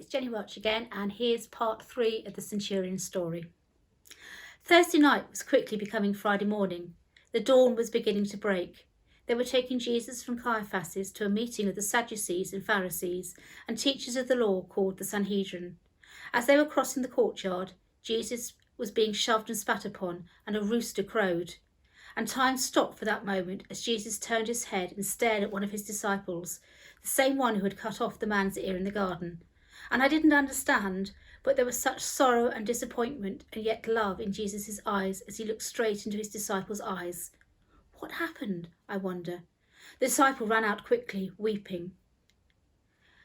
it's Jenny Welch again, and here's part 3 of the Centurion story. Thursday night was quickly becoming Friday morning. The dawn was beginning to break. They were taking Jesus from Caiaphas to a meeting of the Sadducees and Pharisees and teachers of the law called the Sanhedrin. As they were crossing the courtyard, Jesus was being shoved and spat upon, and a rooster crowed. And time stopped for that moment as Jesus turned his head and stared at one of his disciples, the same one who had cut off the man's ear in the garden. And I didn't understand, but there was such sorrow and disappointment and yet love in Jesus' eyes as he looked straight into his disciples' eyes. What happened, I wonder? The disciple ran out quickly, weeping.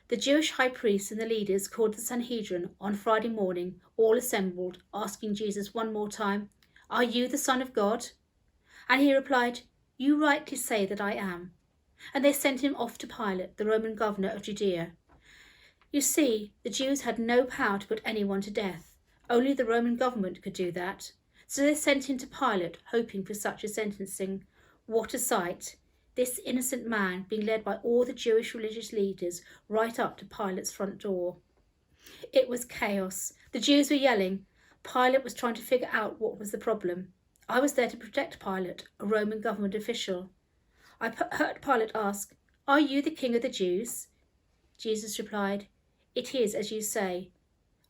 The Jewish high priests and the leaders called the Sanhedrin on Friday morning, all assembled, asking Jesus one more time, "Are you the Son of God?" And he replied, "You rightly say that I am." And they sent him off to Pilate, the Roman governor of Judea. You see, the Jews had no power to put anyone to death. Only the Roman government could do that. So they sent him to Pilate, hoping for such a sentencing. What a sight! This innocent man being led by all the Jewish religious leaders right up to Pilate's front door. It was chaos. The Jews were yelling. Pilate was trying to figure out what was the problem. I was there to protect Pilate, a Roman government official. I heard Pilate ask, "Are you the king of the Jews?" Jesus replied, "It is as you say."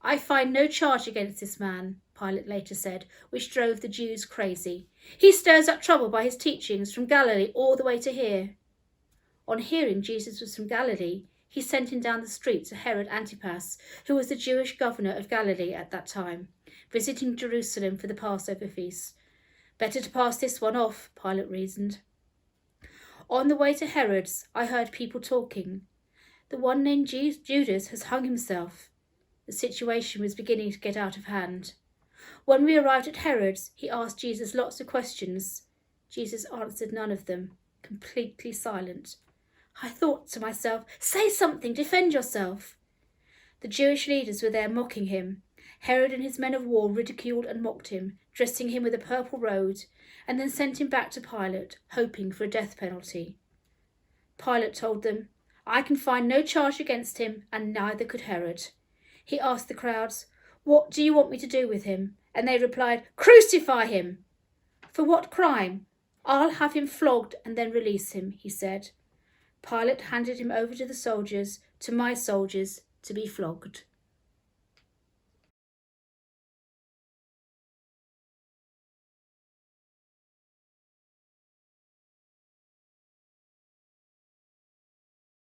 "I find no charge against this man," Pilate later said, which drove the Jews crazy. "He stirs up trouble by his teachings from Galilee all the way to here." On hearing Jesus was from Galilee, he sent him down the street to Herod Antipas, who was the Jewish governor of Galilee at that time, visiting Jerusalem for the Passover feast. Better to pass this one off, Pilate reasoned. On the way to Herod's, I heard people talking. The one named Judas has hung himself. The situation was beginning to get out of hand. When we arrived at Herod's, he asked Jesus lots of questions. Jesus answered none of them, completely silent. I thought to myself, say something, defend yourself. The Jewish leaders were there mocking him. Herod and his men of war ridiculed and mocked him, dressing him with a purple robe, and then sent him back to Pilate, hoping for a death penalty. Pilate told them, "I can find no charge against him, and neither could Herod." He asked the crowds, "What do you want me to do with him?" And they replied, "Crucify him!" "For what crime?" "I'll have him flogged and then release him," he said. Pilate handed him over to the soldiers, to my soldiers, to be flogged.